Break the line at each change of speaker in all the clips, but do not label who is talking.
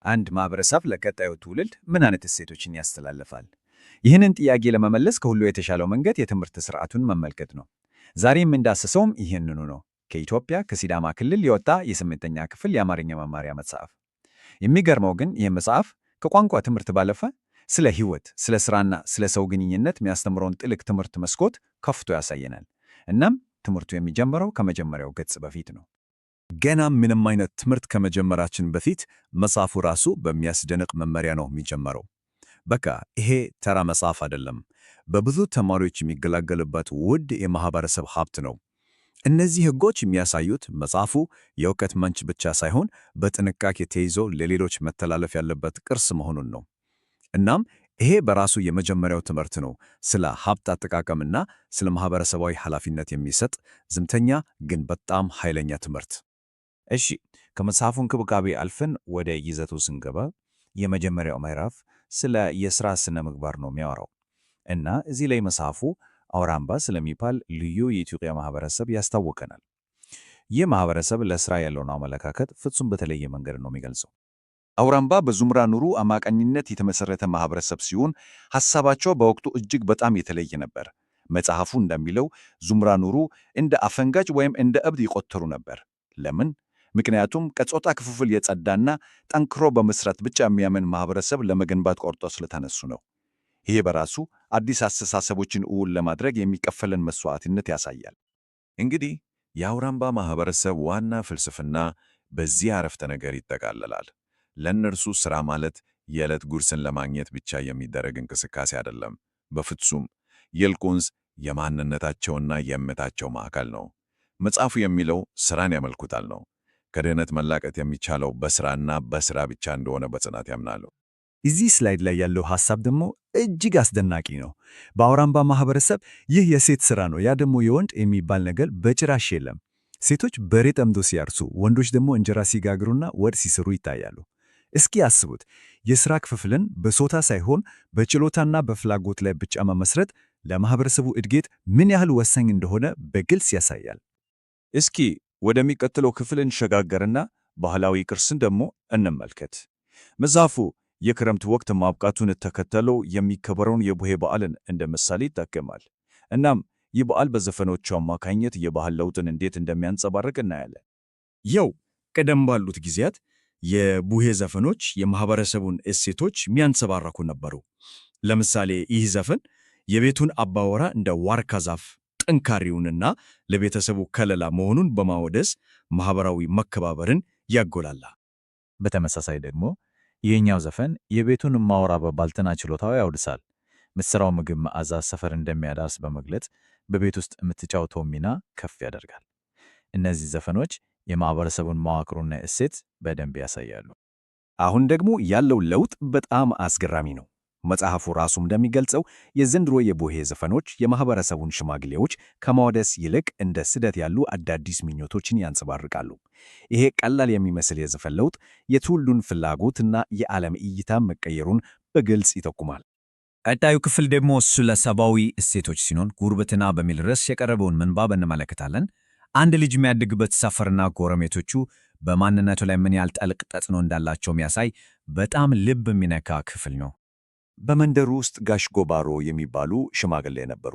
አንድ ማህበረሰብ ለቀጣዩ ትውልድ ምን አይነት እሴቶችን ያስተላልፋል? ይህንን ጥያቄ ለመመለስ ከሁሉ የተሻለው መንገድ የትምህርት ስርዓቱን መመልከት ነው። ዛሬ የምንዳስሰውም ይህንኑ ነው። ከኢትዮጵያ ከሲዳማ ክልል የወጣ የስምንተኛ ክፍል የአማርኛ መማሪያ መጽሐፍ። የሚገርመው ግን ይህ መጽሐፍ ከቋንቋ ትምህርት ባለፈ ስለ ህይወት፣ ስለ ስራና ስለ ሰው ግንኙነት የሚያስተምረውን ጥልቅ ትምህርት መስኮት ከፍቶ ያሳየናል። እናም ትምህርቱ የሚጀምረው ከመጀመሪያው ገጽ በፊት ነው።
ገና ምንም አይነት ትምህርት ከመጀመራችን በፊት መጽሐፉ ራሱ በሚያስደንቅ መመሪያ ነው የሚጀመረው። በቃ ይሄ ተራ መጽሐፍ አይደለም፣ በብዙ ተማሪዎች የሚገለገሉበት ውድ የማህበረሰብ ሀብት ነው። እነዚህ ህጎች የሚያሳዩት መጽሐፉ የእውቀት ምንጭ ብቻ ሳይሆን በጥንቃቄ ተይዞ ለሌሎች መተላለፍ ያለበት ቅርስ መሆኑን ነው። እናም ይሄ በራሱ የመጀመሪያው ትምህርት ነው፣ ስለ ሀብት አጠቃቀምና ስለ ማህበረሰባዊ ኃላፊነት የሚሰጥ ዝምተኛ ግን በጣም ኃይለኛ ትምህርት።
እሺ፣ ከመጽሐፉ እንክብካቤ አልፈን ወደ ይዘቱ ስንገባ የመጀመሪያው ምዕራፍ ስለ የሥራ ስነ ምግባር ነው የሚያወራው እና እዚህ ላይ መጽሐፉ አውራምባ ስለሚባል ልዩ የኢትዮጵያ ማህበረሰብ ያስታውቀናል። ይህ ማህበረሰብ ለሥራ ያለውን አመለካከት ፍጹም በተለየ መንገድ ነው የሚገልጸው። አውራምባ በዙምራ ኑሩ አማካኝነት የተመሰረተ ማህበረሰብ ሲሆን ሐሳባቸው በወቅቱ እጅግ በጣም የተለየ ነበር። መጽሐፉ እንደሚለው ዙምራ ኑሩ እንደ አፈንጋጭ ወይም እንደ እብድ ይቆጠሩ ነበር። ለምን? ምክንያቱም ከጾታ ክፍፍል የጸዳና ጠንክሮ በመስራት ብቻ የሚያምን ማህበረሰብ ለመገንባት ቆርጦ ስለተነሱ ነው። ይሄ በራሱ አዲስ አስተሳሰቦችን እውን ለማድረግ የሚከፈለን መስዋዕትነት ያሳያል። እንግዲህ የአውራምባ ማህበረሰብ ዋና ፍልስፍና በዚህ አረፍተ ነገር ይጠቃለላል። ለእነርሱ ሥራ ማለት የዕለት ጉርስን ለማግኘት ብቻ የሚደረግ እንቅስቃሴ አይደለም። በፍጹም ይልቁንስ የማንነታቸውና የእምነታቸው ማዕከል ነው። መጽሐፉ የሚለው ሥራን ያመልኩታል ነው። ከድህነት መላቀቅ የሚቻለው በሥራና በሥራ ብቻ እንደሆነ በጽናት ያምናሉ።
እዚህ ስላይድ ላይ ያለው ሐሳብ ደግሞ እጅግ አስደናቂ ነው። በአውራምባ ማህበረሰብ ይህ የሴት ሥራ ነው፣ ያ ደግሞ የወንድ የሚባል ነገር በጭራሽ የለም። ሴቶች በሬ ጠምዶ ሲያርሱ፣ ወንዶች ደግሞ እንጀራ ሲጋግሩና ወጥ ሲሰሩ ይታያሉ። እስኪ አስቡት፣ የሥራ ክፍፍልን በጾታ ሳይሆን በችሎታና በፍላጎት ላይ ብቻ መመስረት ለማህበረሰቡ እድገት ምን ያህል ወሳኝ እንደሆነ በግልጽ ያሳያል።
እስኪ ወደሚቀጥለው ክፍል እንሸጋገርና ባህላዊ ቅርስን ደግሞ እንመልከት። መጽሐፉ የክረምት ወቅት ማብቃቱን ተከትሎ የሚከበረውን የቡሄ በዓልን እንደ ምሳሌ ይጠቀማል። እናም ይህ በዓል በዘፈኖቹ አማካኝነት የባህል ለውጥን እንዴት እንደሚያንጸባርቅ እናያለን።
ያው ቀደም ባሉት ጊዜያት የቡሄ ዘፈኖች የማህበረሰቡን እሴቶች የሚያንጸባርቁ ነበሩ። ለምሳሌ ይህ ዘፈን የቤቱን አባወራ እንደ ዋርካ ዛፍ ጠንካሪውንና ለቤተሰቡ ከለላ መሆኑን በማወደስ ማህበራዊ መከባበርን ያጎላላ።
በተመሳሳይ ደግሞ ይህኛው ዘፈን የቤቱን እማወራ በባልትና ችሎታው ያወድሳል። ምትሰራው ምግብ መዓዛ ሰፈር እንደሚያዳርስ በመግለጽ በቤት ውስጥ የምትጫወተው ሚና ከፍ ያደርጋል። እነዚህ ዘፈኖች የማህበረሰቡን መዋቅሩና እሴት በደንብ ያሳያሉ። አሁን ደግሞ ያለው ለውጥ በጣም አስገራሚ ነው። መጽሐፉ ራሱ እንደሚገልጸው የዘንድሮ የቡሄ ዘፈኖች የማህበረሰቡን ሽማግሌዎች ከማወደስ ይልቅ እንደ ስደት ያሉ አዳዲስ ምኞቶችን ያንጸባርቃሉ። ይሄ ቀላል የሚመስል የዘፈን ለውጥ የትውልዱን ፍላጎትና የዓለም እይታ መቀየሩን በግልጽ ይጠቁማል። ቀጣዩ ክፍል ደግሞ ስለ ሰብአዊ እሴቶች ሲሆን ጉርብትና በሚል ርዕስ የቀረበውን ምንባብ እንመለከታለን። አንድ ልጅ የሚያድግበት ሰፈርና ጎረቤቶቹ በማንነቱ ላይ ምን ያህል ጥልቅ ተጽዕኖ እንዳላቸው የሚያሳይ በጣም ልብ የሚነካ ክፍል ነው።
በመንደሩ ውስጥ ጋሽ ጎባሮ የሚባሉ ሽማግሌ ነበሩ።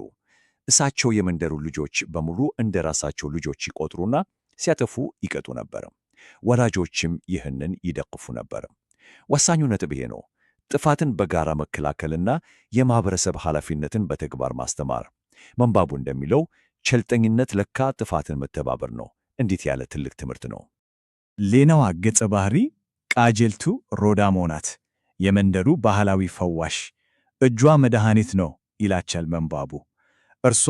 እሳቸው የመንደሩ ልጆች በሙሉ እንደ ራሳቸው ልጆች ይቆጥሩና ሲያጠፉ ይቀጡ ነበር። ወላጆችም ይህንን ይደግፉ ነበር። ወሳኙ ነጥብ ይሄ ነው፣ ጥፋትን በጋራ መከላከልና የማህበረሰብ ኃላፊነትን በተግባር ማስተማር። ምንባቡ እንደሚለው ቸልተኝነት ለካ ጥፋትን መተባበር ነው። እንዴት ያለ ትልቅ ትምህርት ነው!
ሌላዋ ገጸ ባህሪ ቃጀልቱ ሮዳሞ ናት። የመንደሩ ባህላዊ ፈዋሽ፣ እጇ መድኃኒት ነው ይላቻል ምንባቡ። እርሷ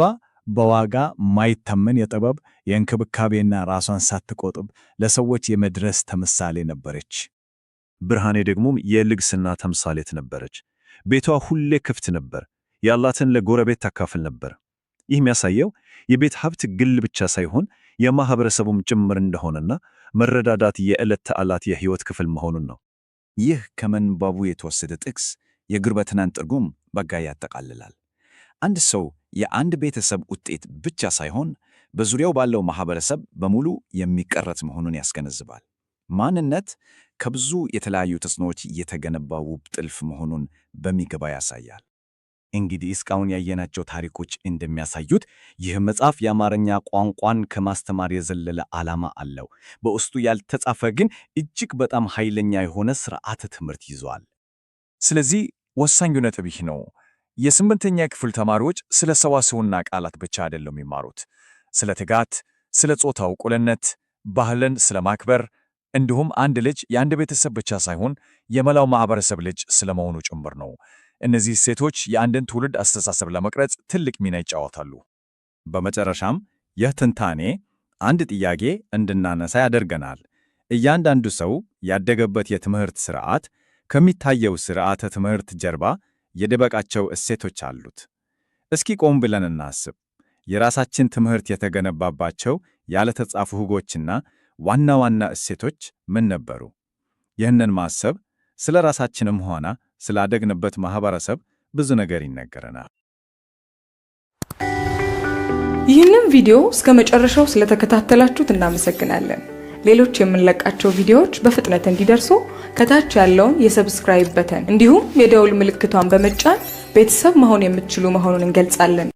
በዋጋ ማይተመን የጥበብ የእንክብካቤና ራሷን ሳትቆጥብ ለሰዎች የመድረስ ተምሳሌ ነበረች።
ብርሃኔ ደግሞም የልግስና ተምሳሌት ነበረች። ቤቷ ሁሌ ክፍት ነበር፣ ያላትን ለጎረቤት ታካፍል ነበር። ይህ የሚያሳየው የቤት ሀብት ግል ብቻ ሳይሆን የማህበረሰቡም ጭምር እንደሆነና መረዳዳት የዕለት ተዕለት የህይወት ክፍል መሆኑን ነው።
ይህ ከምንባቡ የተወሰደ ጥቅስ የጉርብትናን ትርጉም በጋ ያጠቃልላል። አንድ ሰው የአንድ ቤተሰብ ውጤት ብቻ ሳይሆን በዙሪያው ባለው ማህበረሰብ በሙሉ የሚቀረጽ መሆኑን ያስገነዝባል። ማንነት ከብዙ የተለያዩ ተጽዕኖዎች የተገነባ ውብ ጥልፍ መሆኑን በሚገባ ያሳያል። እንግዲህ እስካሁን ያየናቸው ታሪኮች እንደሚያሳዩት ይህ መጽሐፍ የአማርኛ ቋንቋን ከማስተማር የዘለለ ዓላማ አለው። በውስጡ ያልተጻፈ ግን እጅግ በጣም ኃይለኛ የሆነ ሥርዓተ ትምህርት ይዟል።
ስለዚህ ወሳኙ ነጥብ ይህ ነው። የስምንተኛ ክፍል ተማሪዎች ስለ ሰዋስውና ቃላት ብቻ አይደለም የሚማሩት። ስለ ትጋት፣ ስለ ጾታው እኩልነት፣ ባህልን ስለ ማክበር እንዲሁም አንድ ልጅ የአንድ ቤተሰብ ብቻ ሳይሆን የመላው ማህበረሰብ ልጅ ስለመሆኑ ጭምር ነው። እነዚህ እሴቶች የአንድን ትውልድ አስተሳሰብ ለመቅረጽ ትልቅ ሚና ይጫወታሉ።
በመጨረሻም ይህ ትንታኔ አንድ ጥያቄ እንድናነሳ ያደርገናል። እያንዳንዱ ሰው ያደገበት የትምህርት ሥርዓት ከሚታየው ሥርዓተ ትምህርት ጀርባ የደበቃቸው እሴቶች አሉት። እስኪ ቆም ብለን እናስብ። የራሳችን ትምህርት የተገነባባቸው ያልተጻፉ ሕጎችና ዋና ዋና እሴቶች ምን ነበሩ? ይህንን ማሰብ ስለ ራሳችንም ሆነ ስላደግንበት ማህበረሰብ ብዙ ነገር ይነገረናል።
ይህንን ቪዲዮ እስከ መጨረሻው ስለተከታተላችሁት እናመሰግናለን። ሌሎች የምንለቃቸው ቪዲዮዎች በፍጥነት እንዲደርሱ ከታች ያለውን የሰብስክራይብ በተን እንዲሁም የደውል ምልክቷን በመጫን ቤተሰብ መሆን የምትችሉ መሆኑን እንገልጻለን።